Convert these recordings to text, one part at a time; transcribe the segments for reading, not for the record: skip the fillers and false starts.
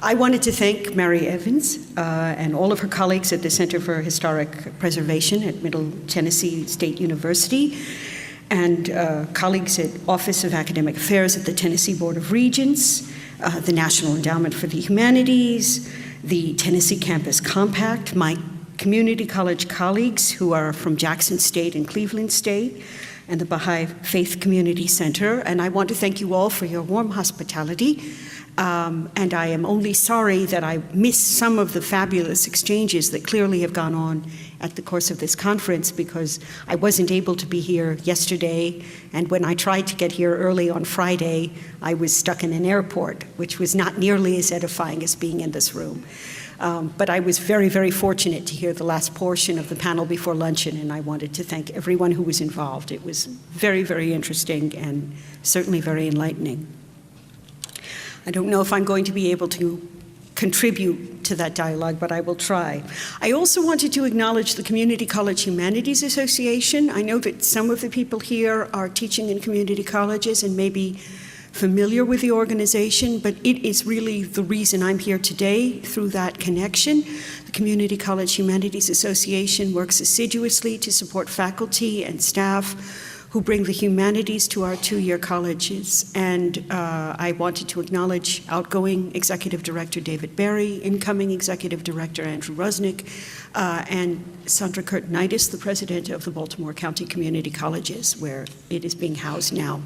I wanted to thank Mary Evans and all of her colleagues at the Center for Historic Preservation at Middle Tennessee State University, and colleagues at Office of Academic Affairs at the Tennessee Board of Regents, the National Endowment for the Humanities, the Tennessee Campus Compact, my community college colleagues who are from Jackson State and Cleveland State, and the Baha'i Faith Community Center. And I want to thank you all for your warm hospitality. And I am only sorry that I missed some of the fabulous exchanges that clearly have gone on at the course of this conference, because I wasn't able to be here yesterday, and when I tried to get here early on Friday, I was stuck in an airport, which was not nearly as edifying as being in this room. But I was very, very fortunate to hear the last portion of the panel before luncheon, and I wanted to thank everyone who was involved. It was very, very interesting and certainly very enlightening. I don't know if I'm going to be able to contribute to that dialogue, but I will try. I also wanted to acknowledge the Community College Humanities Association. I know that some of the people here are teaching in community colleges and may be familiar with the organization, but it is really the reason I'm here today through that connection. The Community College Humanities Association works assiduously to support faculty and staff who bring the humanities to our two-year colleges. And I wanted to acknowledge outgoing Executive Director David Berry, incoming Executive Director Andrew Rusnick, and Sandra Kurtenitis, the President of the Baltimore County Community Colleges, where it is being housed now.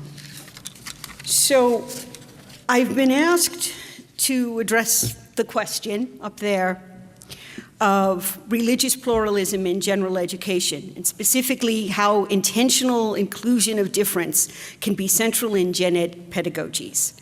So I've been asked to address the question up there of religious pluralism in general education, and specifically how intentional inclusion of difference can be central in gen ed pedagogies.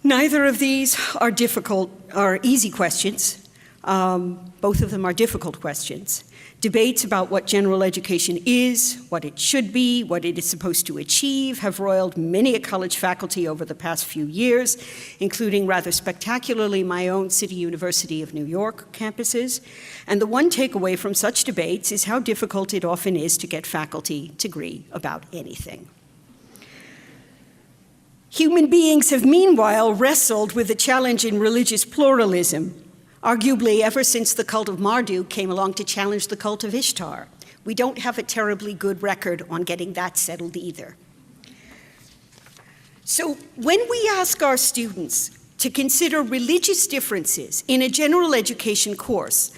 Neither of these are easy questions. Both of them are difficult questions. Debates about what general education is, what it should be, what it is supposed to achieve have roiled many a college faculty over the past few years, including rather spectacularly my own City University of New York campuses. And the one takeaway from such debates is how difficult it often is to get faculty to agree about anything. Human beings have meanwhile wrestled with the challenge in religious pluralism, arguably ever since the cult of Marduk came along to challenge the cult of Ishtar. We don't have a terribly good record on getting that settled either. So when we ask our students to consider religious differences in a general education course,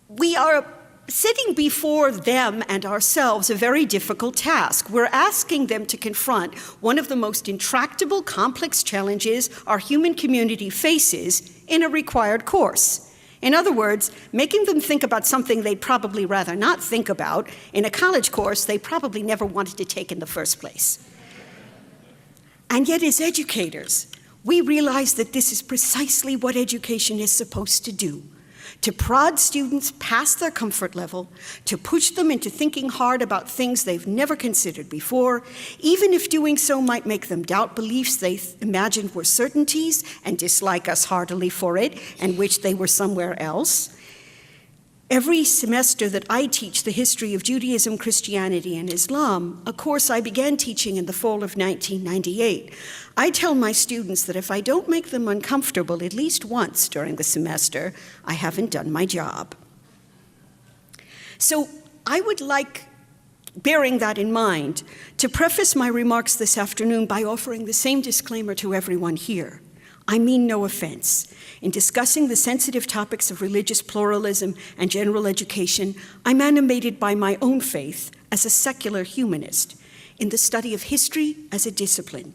we are setting before them and ourselves a very difficult task. We're asking them to confront one of the most intractable, complex challenges our human community faces in a required course. In other words, making them think about something they'd probably rather not think about in a college course they probably never wanted to take in the first place. And yet, as educators, we realize that this is precisely what education is supposed to do: to prod students past their comfort level, to push them into thinking hard about things they've never considered before, even if doing so might make them doubt beliefs they imagined were certainties and dislike us heartily for it, and wish they were somewhere else. Every semester that I teach the history of Judaism, Christianity, and Islam, a course I began teaching in the fall of 1998, I tell my students that if I don't make them uncomfortable at least once during the semester, I haven't done my job. So I would like, bearing that in mind, to preface my remarks this afternoon by offering the same disclaimer to everyone here. I mean no offense. In discussing the sensitive topics of religious pluralism and general education, I'm animated by my own faith as a secular humanist in the study of history as a discipline.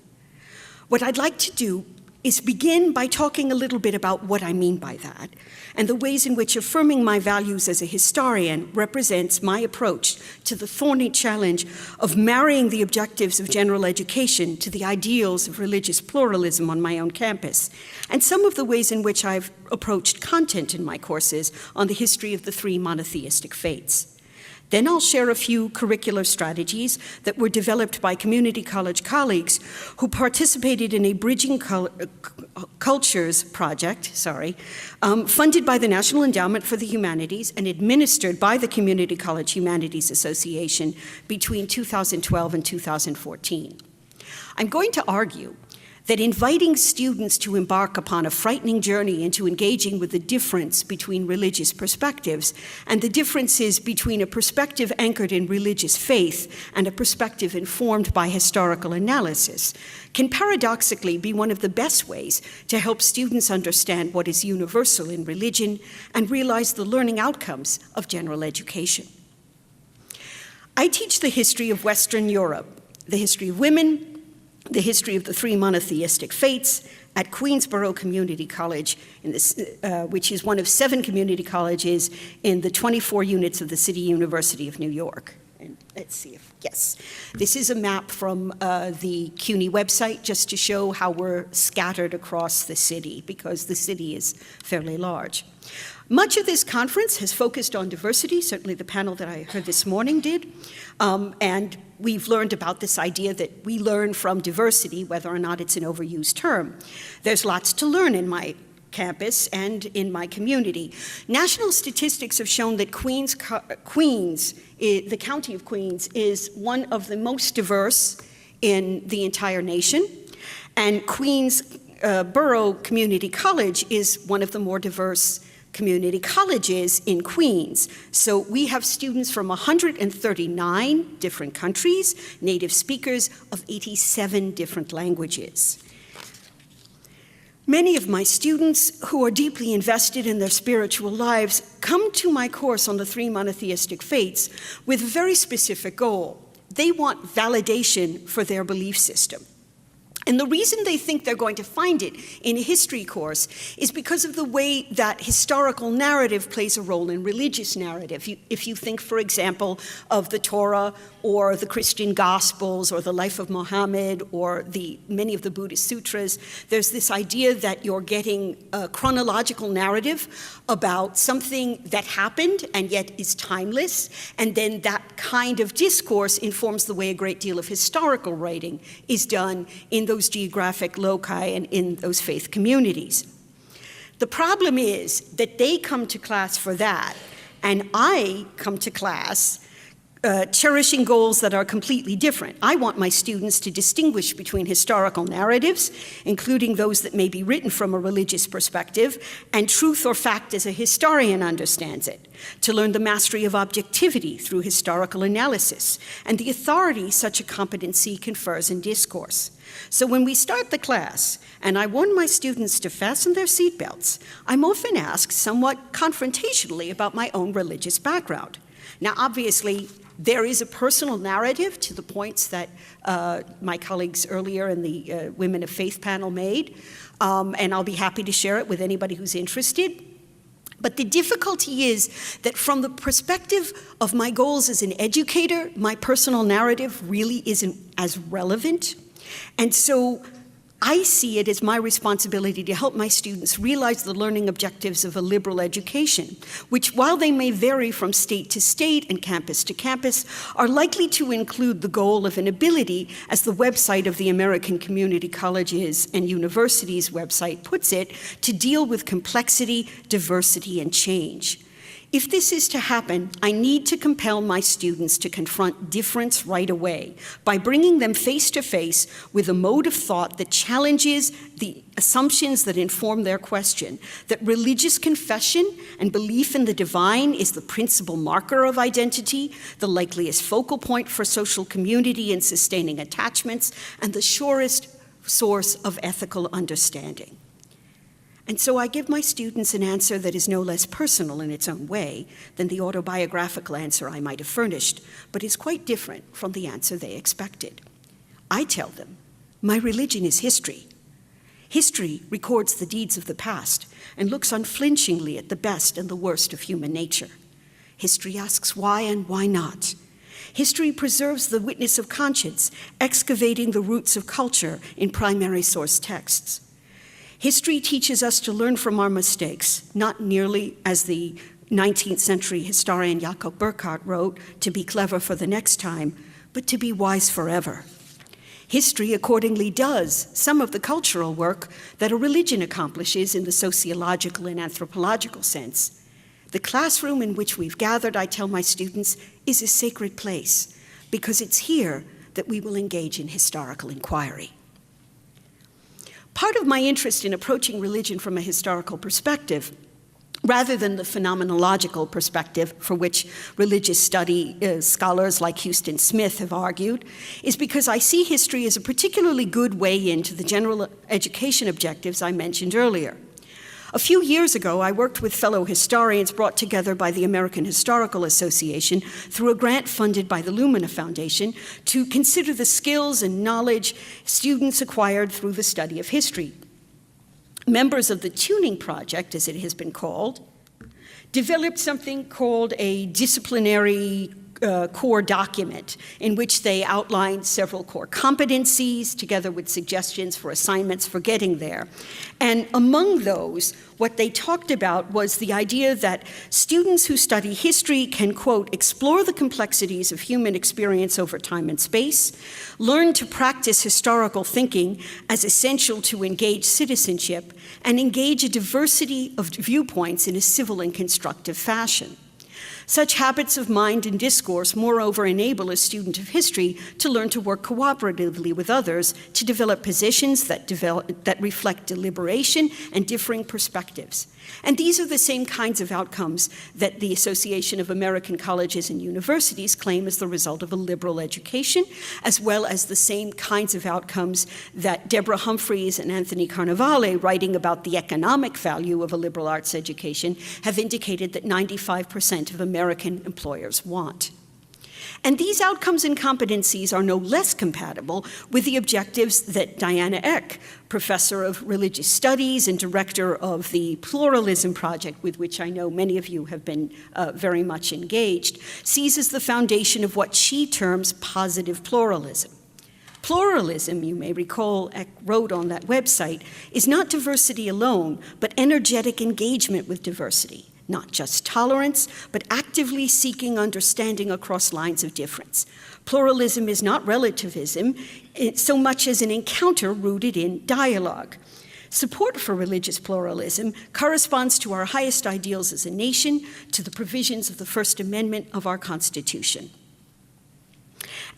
What I'd like to do is begin by talking a little bit about what I mean by that, and the ways in which affirming my values as a historian represents my approach to the thorny challenge of marrying the objectives of general education to the ideals of religious pluralism on my own campus, and some of the ways in which I've approached content in my courses on the history of the three monotheistic faiths. Then I'll share a few curricular strategies that were developed by community college colleagues who participated in a Bridging Cultures project, funded by the National Endowment for the Humanities and administered by the Community College Humanities Association between 2012 and 2014. I'm going to argue that inviting students to embark upon a frightening journey into engaging with the difference between religious perspectives and the differences between a perspective anchored in religious faith and a perspective informed by historical analysis can paradoxically be one of the best ways to help students understand what is universal in religion and realize the learning outcomes of general education. I teach the history of Western Europe, the history of women, the history of the three monotheistic faiths at Queensborough Community College, which is one of 7 community colleges in the 24 units of the City University of New York. And let's see if, yes. This is a map from the CUNY website just to show how we're scattered across the city, because the city is fairly large. Much of this conference has focused on diversity, certainly the panel that I heard this morning did, and we've learned about this idea that we learn from diversity, whether or not it's an overused term. There's lots to learn in my campus and in my community. National statistics have shown that the county of Queens is one of the most diverse in the entire nation, and Queensborough Community College is one of the more diverse community colleges in Queens. So we have students from 139 different countries, native speakers of 87 different languages. Many of my students who are deeply invested in their spiritual lives come to my course on the 3 monotheistic faiths with a very specific goal. They want validation for their belief system. And the reason they think they're going to find it in a history course is because of the way that historical narrative plays a role in religious narrative. If you think, for example, of the Torah or the Christian Gospels or the life of Muhammad or many of the Buddhist sutras, there's this idea that you're getting a chronological narrative about something that happened and yet is timeless, and then that kind of discourse informs the way a great deal of historical writing is done in those geographic loci and in those faith communities. The problem is that they come to class for that, and I come to class cherishing goals that are completely different. I want my students to distinguish between historical narratives, including those that may be written from a religious perspective, and truth or fact as a historian understands it, to learn the mastery of objectivity through historical analysis, and the authority such a competency confers in discourse. So when we start the class, and I warn my students to fasten their seatbelts, I'm often asked somewhat confrontationally about my own religious background. Now, obviously, there is a personal narrative to the points that my colleagues earlier in the Women of Faith panel made, and I'll be happy to share it with anybody who's interested. But the difficulty is that from the perspective of my goals as an educator, my personal narrative really isn't as relevant. And so I see it as my responsibility to help my students realize the learning objectives of a liberal education, which, while they may vary from state to state and campus to campus, are likely to include the goal of an ability, as the website of the American Community Colleges and Universities website puts it, to deal with complexity, diversity, and change. If this is to happen, I need to compel my students to confront difference right away by bringing them face to face with a mode of thought that challenges the assumptions that inform their question, that religious confession and belief in the divine is the principal marker of identity, the likeliest focal point for social community and sustaining attachments, and the surest source of ethical understanding. And so I give my students an answer that is no less personal in its own way than the autobiographical answer I might have furnished, but is quite different from the answer they expected. I tell them, my religion is history. History records the deeds of the past and looks unflinchingly at the best and the worst of human nature. History asks why and why not. History preserves the witness of conscience, excavating the roots of culture in primary source texts. History teaches us to learn from our mistakes, not merely, as the 19th century historian Jakob Burckhardt wrote, to be clever for the next time, but to be wise forever. History accordingly does some of the cultural work that a religion accomplishes in the sociological and anthropological sense. The classroom in which we've gathered, I tell my students, is a sacred place, because it's here that we will engage in historical inquiry. Part of my interest in approaching religion from a historical perspective, rather than the phenomenological perspective for which religious study scholars like Houston Smith have argued, is because I see history as a particularly good way into the general education objectives I mentioned earlier. A few years ago, I worked with fellow historians brought together by the American Historical Association through a grant funded by the Lumina Foundation to consider the skills and knowledge students acquired through the study of history. Members of the Tuning Project, as it has been called, developed something called a disciplinary core document in which they outlined several core competencies together with suggestions for assignments for getting there. And among those, what they talked about was the idea that students who study history can, quote, explore the complexities of human experience over time and space, learn to practice historical thinking as essential to engage citizenship, and engage a diversity of viewpoints in a civil and constructive fashion. Such habits of mind and discourse, moreover, enable a student of history to learn to work cooperatively with others to develop positions that reflect deliberation and differing perspectives. And these are the same kinds of outcomes that the Association of American Colleges and Universities claim as the result of a liberal education, as well as the same kinds of outcomes that Deborah Humphreys and Anthony Carnevale, writing about the economic value of a liberal arts education, have indicated that 95% of American employers want. And these outcomes and competencies are no less compatible with the objectives that Diana Eck, professor of religious studies and director of the Pluralism Project, with which I know many of you have been very much engaged, sees as the foundation of what she terms positive pluralism. Pluralism, you may recall Eck wrote on that website, is not diversity alone, but energetic engagement with diversity. Not just tolerance, but actively seeking understanding across lines of difference. Pluralism is not relativism so much as an encounter rooted in dialogue. Support for religious pluralism corresponds to our highest ideals as a nation, to the provisions of the First Amendment of our Constitution.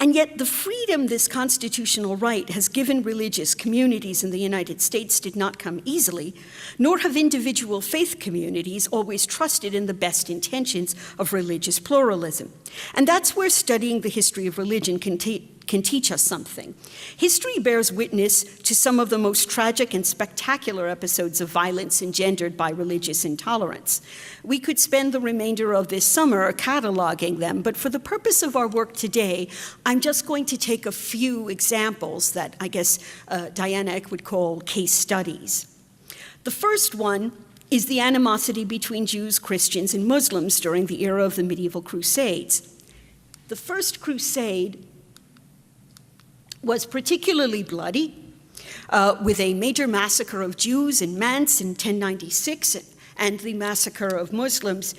And yet the freedom this constitutional right has given religious communities in the United States did not come easily, nor have individual faith communities always trusted in the best intentions of religious pluralism. And that's where studying the history of religion can teach us something. History bears witness to some of the most tragic and spectacular episodes of violence engendered by religious intolerance. We could spend the remainder of this summer cataloging them, but for the purpose of our work today, I'm just going to take a few examples that I guess Diana Eck would call case studies. The first one is the animosity between Jews, Christians, and Muslims during the era of the medieval Crusades. The First Crusade was particularly bloody, with a major massacre of Jews in Mainz in 1096 and the massacre of Muslims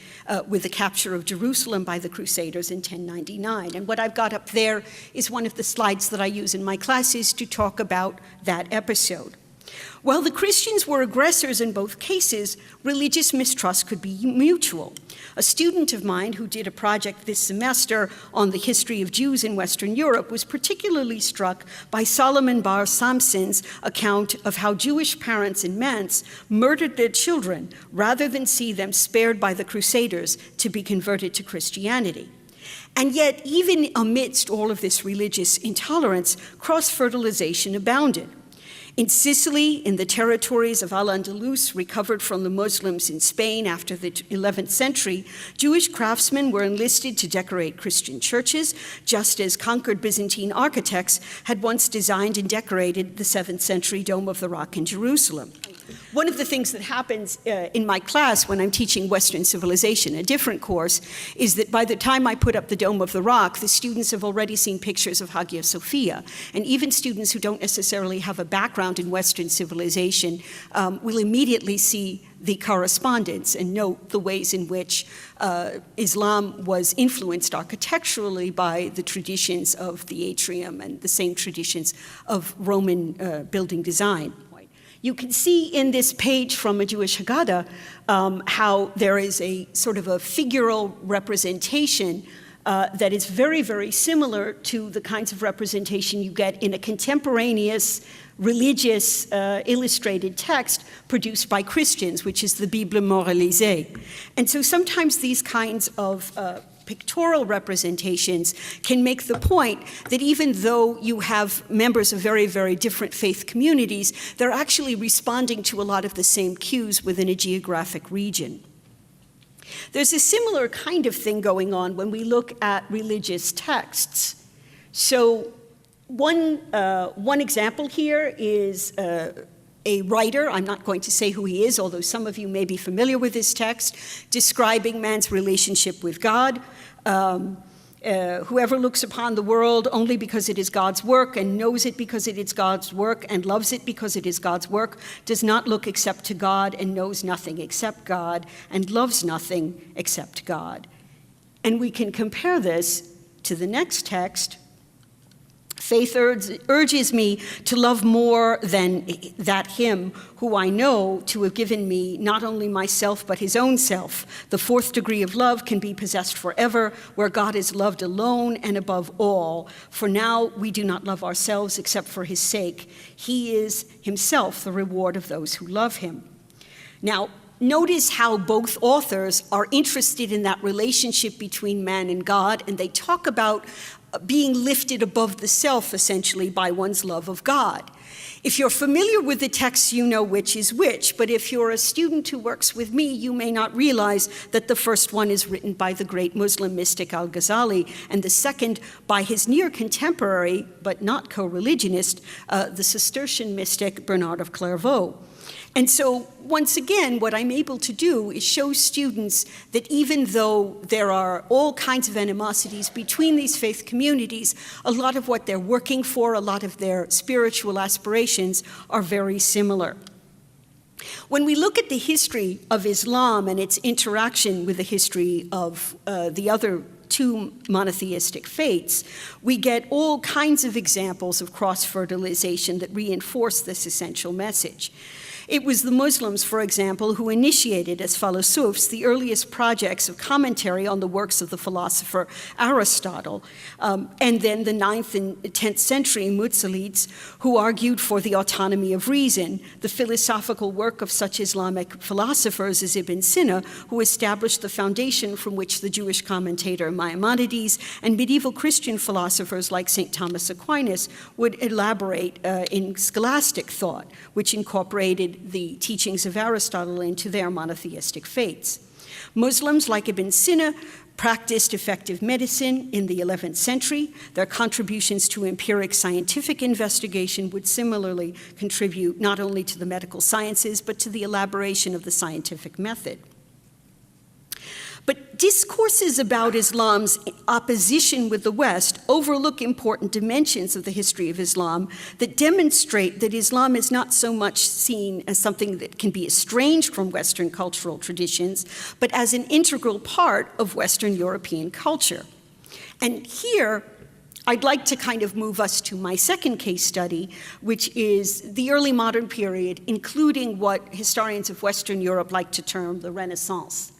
with the capture of Jerusalem by the Crusaders in 1099. And what I've got up there is one of the slides that I use in my classes to talk about that episode. While the Christians were aggressors in both cases, religious mistrust could be mutual. A student of mine who did a project this semester on the history of Jews in Western Europe was particularly struck by Solomon Bar Samson's account of how Jewish parents in Mainz murdered their children rather than see them spared by the Crusaders to be converted to Christianity. And yet, even amidst all of this religious intolerance, cross-fertilization abounded. In Sicily, in the territories of Al-Andalus recovered from the Muslims in Spain after the 11th century, Jewish craftsmen were enlisted to decorate Christian churches, just as conquered Byzantine architects had once designed and decorated the 7th century Dome of the Rock in Jerusalem. One of the things that happens in my class when I'm teaching Western civilization, a different course, is that by the time I put up the Dome of the Rock, the students have already seen pictures of Hagia Sophia. And even students who don't necessarily have a background in Western civilization will immediately see the correspondence and note the ways in which Islam was influenced architecturally by the traditions of the atrium and the same traditions of Roman building design. You can see in this page from a Jewish Haggadah how there is a sort of a figural representation that is very, very similar to the kinds of representation you get in a contemporaneous religious illustrated text produced by Christians, which is the Bible moralisée. And so sometimes these kinds of pictorial representations can make the point that even though you have members of very, very different faith communities, they're actually responding to a lot of the same cues within a geographic region. There's a similar kind of thing going on when we look at religious texts. So one example here is a writer, I'm not going to say who he is, although some of you may be familiar with this text, describing man's relationship with God. Whoever looks upon the world only because it is God's work and knows it because it is God's work and loves it because it is God's work does not look except to God and knows nothing except God and loves nothing except God. And we can compare this to the next text. Faith urges me to love more than that him who I know to have given me not only myself but his own self. The fourth degree of love can be possessed forever, where God is loved alone and above all. For now we do not love ourselves except for his sake. He is himself the reward of those who love him. Now, notice how both authors are interested in that relationship between man and God, and they talk about being lifted above the self, essentially, by one's love of God. If you're familiar with the text, you know which is which, but if you're a student who works with me, you may not realize that the first one is written by the great Muslim mystic Al-Ghazali, and the second by his near contemporary, but not co-religionist, the Cistercian mystic Bernard of Clairvaux. And so, once again, what I'm able to do is show students that even though there are all kinds of animosities between these faith communities, a lot of what they're working for, a lot of their spiritual aspirations are very similar. When we look at the history of Islam and its interaction with the history of the other two monotheistic faiths, we get all kinds of examples of cross-fertilization that reinforce this essential message. It was the Muslims, for example, who initiated as falosufs the earliest projects of commentary on the works of the philosopher Aristotle, and then the 9th and 10th century Mu'tazilites, who argued for the autonomy of reason, the philosophical work of such Islamic philosophers as Ibn Sina, who established the foundation from which the Jewish commentator Maimonides and medieval Christian philosophers like St. Thomas Aquinas would elaborate in scholastic thought, which incorporated the teachings of Aristotle into their monotheistic faiths. Muslims like Ibn Sina practiced effective medicine in the 11th century. Their contributions to empiric scientific investigation would similarly contribute not only to the medical sciences, but to the elaboration of the scientific method. But discourses about Islam's opposition with the West overlook important dimensions of the history of Islam that demonstrate that Islam is not so much seen as something that can be estranged from Western cultural traditions, but as an integral part of Western European culture. And here, I'd like to kind of move us to my second case study, which is the early modern period, including what historians of Western Europe like to term the Renaissance.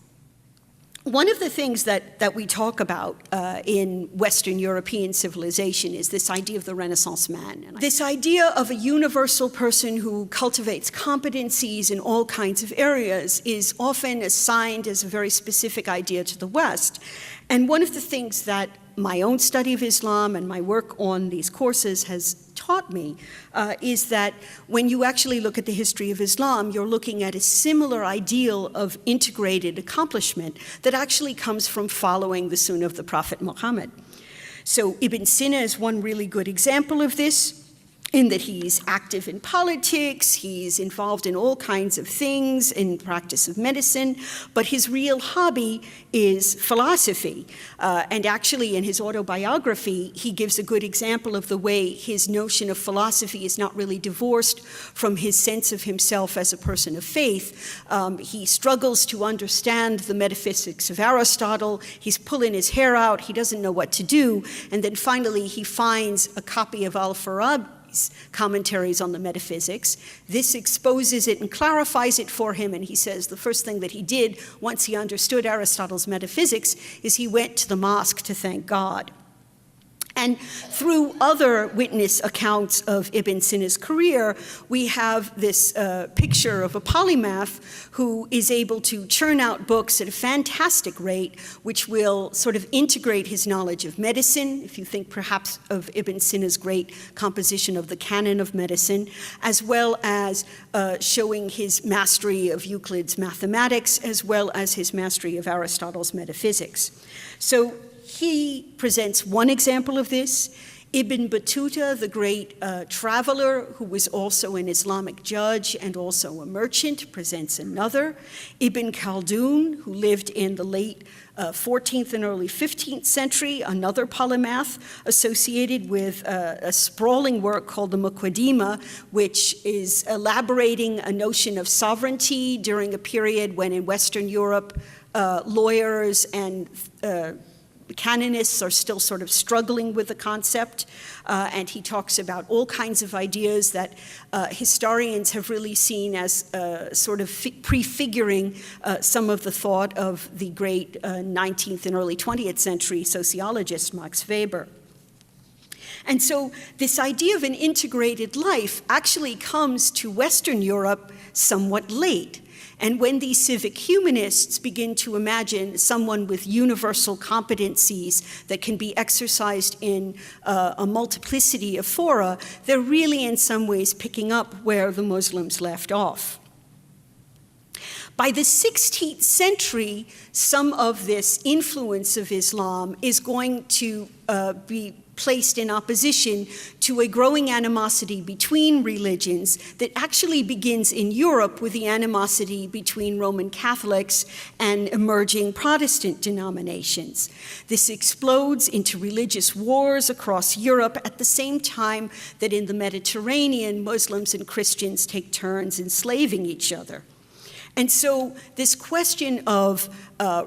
One of the things that we talk about in Western European civilization is this idea of the Renaissance man. This idea of a universal person who cultivates competencies in all kinds of areas is often assigned as a very specific idea to the West. And one of the things that my own study of Islam and my work on these courses has taught me is that when you actually look at the history of Islam, you're looking at a similar ideal of integrated accomplishment that actually comes from following the Sunnah of the Prophet Muhammad. So Ibn Sina is one really good example of this, in that he's active in politics, he's involved in all kinds of things, in practice of medicine, but his real hobby is philosophy. And actually, in his autobiography, he gives a good example of the way his notion of philosophy is not really divorced from his sense of himself as a person of faith. He struggles to understand the metaphysics of Aristotle, he's pulling his hair out, he doesn't know what to do, and then finally he finds a copy of Al-Farabi Tai's commentaries on the metaphysics. This exposes it and clarifies it for him, and he says the first thing that he did once he understood Aristotle's metaphysics is he went to the mosque to thank God. And through other witness accounts of Ibn Sina's career, we have this picture of a polymath who is able to churn out books at a fantastic rate, which will sort of integrate his knowledge of medicine, if you think perhaps of Ibn Sina's great composition of the Canon of Medicine, as well as showing his mastery of Euclid's mathematics, as well as his mastery of Aristotle's metaphysics. So he presents one example of this. Ibn Battuta, the great traveler who was also an Islamic judge and also a merchant, presents another. Ibn Khaldun, who lived in the late 14th and early 15th century, another polymath associated with a sprawling work called the Muqaddimah, which is elaborating a notion of sovereignty during a period when in Western Europe lawyers and canonists are still sort of struggling with the concept, and he talks about all kinds of ideas that historians have really seen as sort of prefiguring some of the thought of the great 19th and early 20th century sociologist Max Weber. And so this idea of an integrated life actually comes to Western Europe somewhat late. And when these civic humanists begin to imagine someone with universal competencies that can be exercised in a multiplicity of fora, they're really in some ways picking up where the Muslims left off. By the 16th century, some of this influence of Islam is going to be placed in opposition to a growing animosity between religions that actually begins in Europe with the animosity between Roman Catholics and emerging Protestant denominations. This explodes into religious wars across Europe at the same time that in the Mediterranean, Muslims and Christians take turns enslaving each other. And so this question of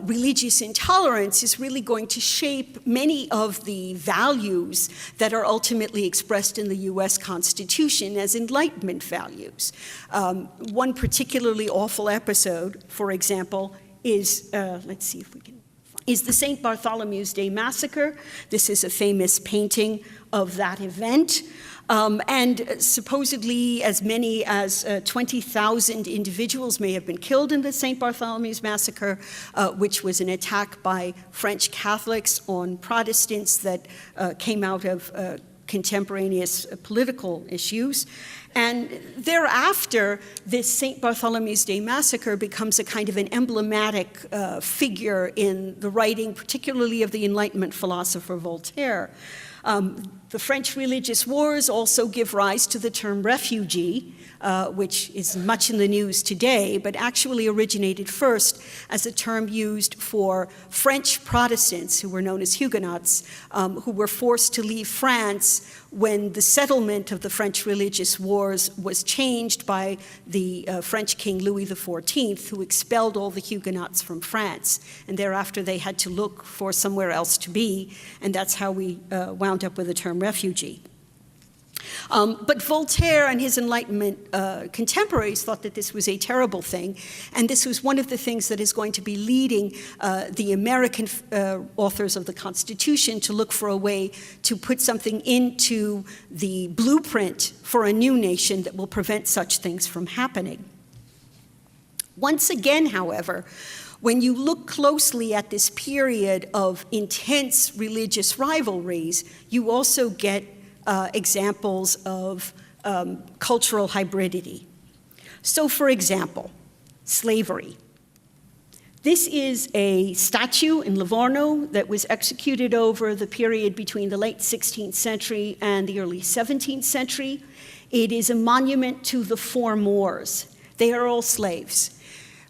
religious intolerance is really going to shape many of the values that are ultimately expressed in the US Constitution as Enlightenment values. One particularly awful episode, for example, is, let's see if we can, is the St. Bartholomew's Day Massacre. This is a famous painting of that event. And supposedly as many as 20,000 individuals may have been killed in the St. Bartholomew's Massacre, which was an attack by French Catholics on Protestants that came out of contemporaneous political issues. And thereafter, this St. Bartholomew's Day Massacre becomes a kind of an emblematic figure in the writing, particularly of the Enlightenment philosopher Voltaire. The French religious wars also give rise to the term refugee, which is much in the news today, but actually originated first as a term used for French Protestants, who were known as Huguenots, who were forced to leave France when the settlement of the French religious wars was changed by the French king Louis XIV, who expelled all the Huguenots from France. And thereafter they had to look for somewhere else to be, and that's how we wound up with the term refugee. But Voltaire and his Enlightenment contemporaries thought that this was a terrible thing, and this was one of the things that is going to be leading the American authors of the Constitution to look for a way to put something into the blueprint for a new nation that will prevent such things from happening. Once again, however, when you look closely at this period of intense religious rivalries, you also get examples of cultural hybridity. So, for example, slavery. This is a statue in Livorno that was executed over the period between the late 16th century and the early 17th century. It is a monument to the four Moors. They are all slaves.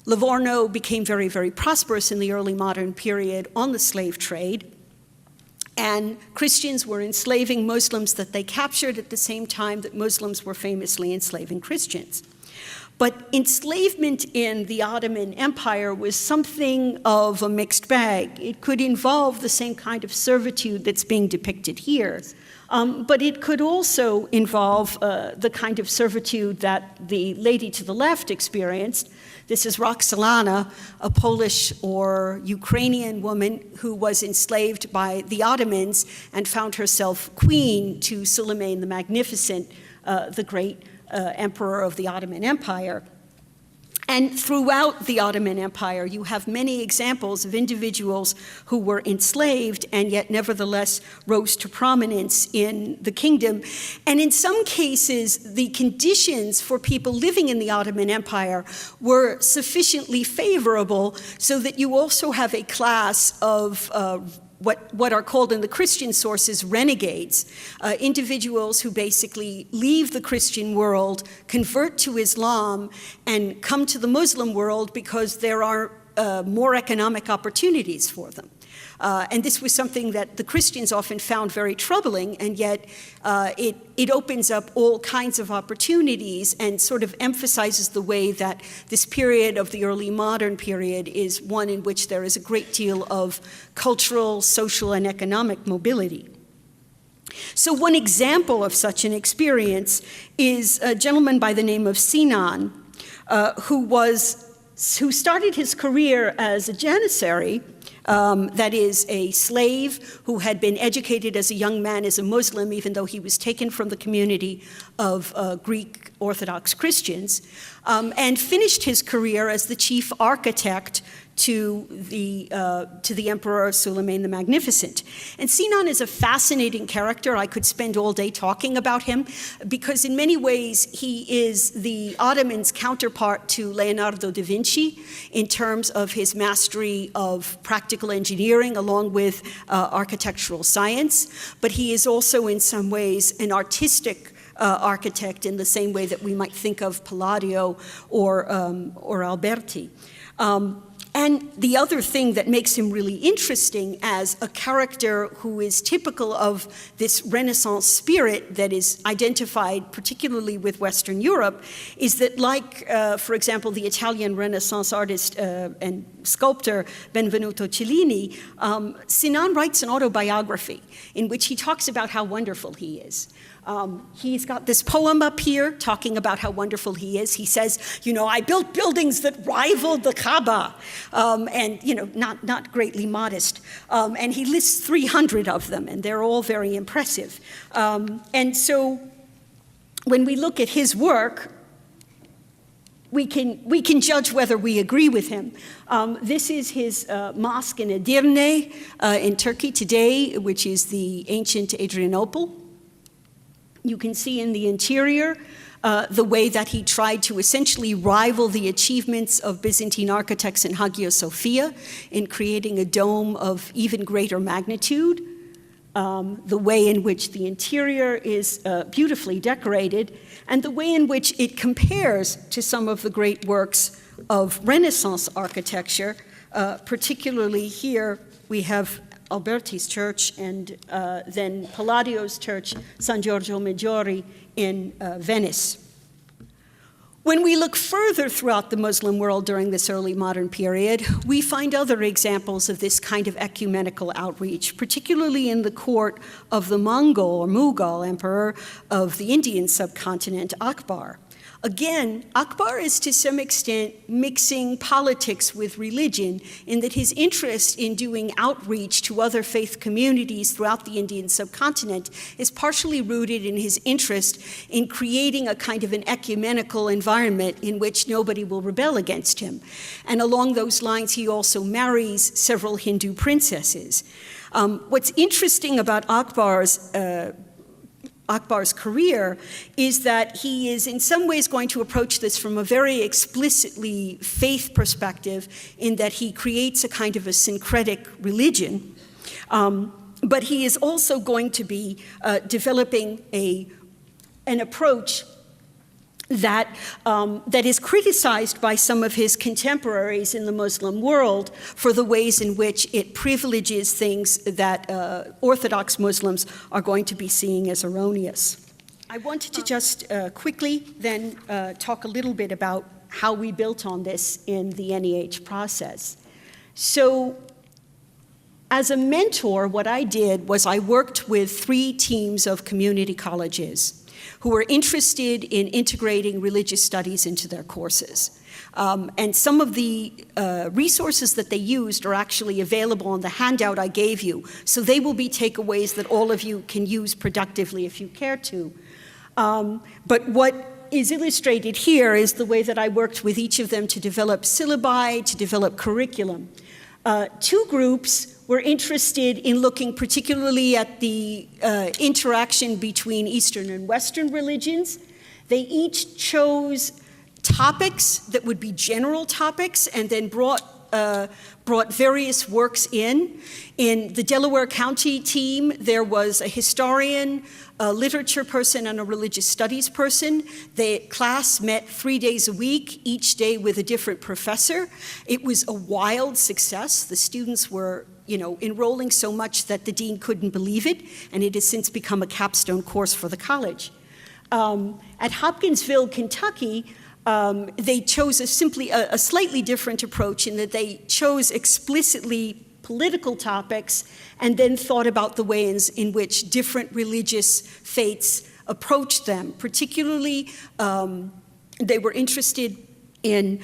Livorno became very, very prosperous in the early modern period on the slave trade. And Christians were enslaving Muslims that they captured at the same time that Muslims were famously enslaving Christians. But enslavement in the Ottoman Empire was something of a mixed bag. It could involve the same kind of servitude that's being depicted here, but it could also involve the kind of servitude that the lady to the left experienced. This is Roxolana, a Polish or Ukrainian woman who was enslaved by the Ottomans and found herself queen to Suleiman the Magnificent, the great emperor of the Ottoman Empire. And throughout the Ottoman Empire, you have many examples of individuals who were enslaved and yet nevertheless rose to prominence in the kingdom. And in some cases, the conditions for people living in the Ottoman Empire were sufficiently favorable so that you also have a class of what are called in the Christian sources renegades, individuals who basically leave the Christian world, convert to Islam, and come to the Muslim world because there are more economic opportunities for them. And this was something that the Christians often found very troubling, and yet it opens up all kinds of opportunities and sort of emphasizes the way that this period of the early modern period is one in which there is a great deal of cultural, social, and economic mobility. So one example of such an experience is a gentleman by the name of Sinan, who started his career as a janissary, that is, a slave who had been educated as a young man as a Muslim, even though he was taken from the community of Greek Orthodox Christians, and finished his career as the chief architect to the Emperor Suleiman the Magnificent. And Sinan is a fascinating character. I could spend all day talking about him because in many ways he is the Ottomans' counterpart to Leonardo da Vinci in terms of his mastery of practical engineering along with architectural science, but he is also in some ways an artistic architect in the same way that we might think of Palladio or Alberti. And the other thing that makes him really interesting as a character who is typical of this Renaissance spirit that is identified particularly with Western Europe is that, like, for example, the Italian Renaissance artist and sculptor Benvenuto Cellini, Sinan writes an autobiography in which he talks about how wonderful he is. He's got this poem up here talking about how wonderful he is. He says, I built buildings that rivaled the Kaaba, and, not greatly modest. And he lists 300 of them, and they're all very impressive. And so when we look at his work, we can judge whether we agree with him. This is his mosque in Edirne in Turkey today, which is the ancient Adrianople. You can see in the interior the way that he tried to essentially rival the achievements of Byzantine architects in Hagia Sophia in creating a dome of even greater magnitude, the way in which the interior is beautifully decorated, and the way in which it compares to some of the great works of Renaissance architecture, particularly here we have Alberti's church and then Palladio's church, San Giorgio Maggiore in Venice. When we look further throughout the Muslim world during this early modern period, we find other examples of this kind of ecumenical outreach, particularly in the court of the Mongol or Mughal emperor of the Indian subcontinent, Akbar. Again, Akbar is to some extent mixing politics with religion in that his interest in doing outreach to other faith communities throughout the Indian subcontinent is partially rooted in his interest in creating a kind of an ecumenical environment in which nobody will rebel against him. And along those lines, he also marries several Hindu princesses. What's interesting about Akbar's career is that he is in some ways going to approach this from a very explicitly faith perspective in that he creates a kind of a syncretic religion, but he is also going to be developing an approach that is criticized by some of his contemporaries in the Muslim world for the ways in which it privileges things that Orthodox Muslims are going to be seeing as erroneous. I wanted to just quickly then talk a little bit about how we built on this in the NEH process. So as a mentor, what I did was I worked with 3 teams of community colleges who were interested in integrating religious studies into their courses. And some of the resources that they used are actually available on the handout I gave you. So they will be takeaways that all of you can use productively if you care to. But what is illustrated here is the way that I worked with each of them to develop syllabi, to develop curriculum. 2 groups were interested in looking particularly at the interaction between Eastern and Western religions. They each chose topics that would be general topics and then brought various works in. In the Delaware County team, there was a historian, a literature person, and a religious studies person. The class met 3 days a week, each day with a different professor. It was a wild success. The students were, enrolling so much that the dean couldn't believe it, and it has since become a capstone course for the college. At Hopkinsville, Kentucky, they chose a slightly different approach in that they chose explicitly political topics and then thought about the ways in which different religious faiths approached them. Particularly, they were interested in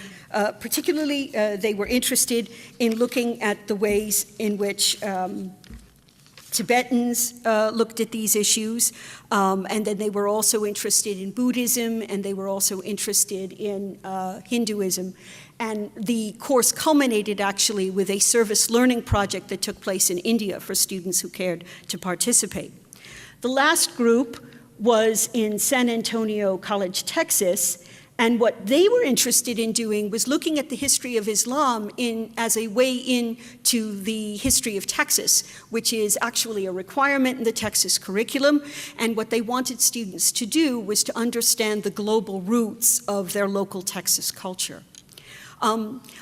looking at the ways in which Tibetans looked at these issues, and then they were also interested in Buddhism, and they were also interested in Hinduism. And the course culminated actually with a service learning project that took place in India for students who cared to participate. The last group was in San Antonio College, Texas, and what they were interested in doing was looking at the history of Islam as a way into the history of Texas, which is actually a requirement in the Texas curriculum. And what they wanted students to do was to understand the global roots of their local Texas culture.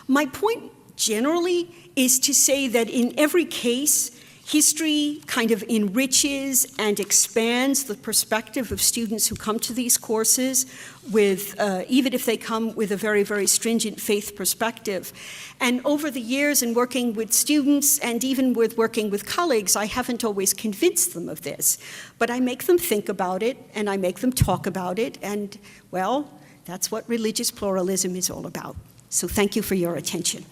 My point generally is to say that in every case, history kind of enriches and expands the perspective of students who come to these courses with, even if they come with a very, very stringent faith perspective. And over the years in working with students and even with working with colleagues, I haven't always convinced them of this, but I make them think about it and I make them talk about it, and well, that's what religious pluralism is all about. So thank you for your attention.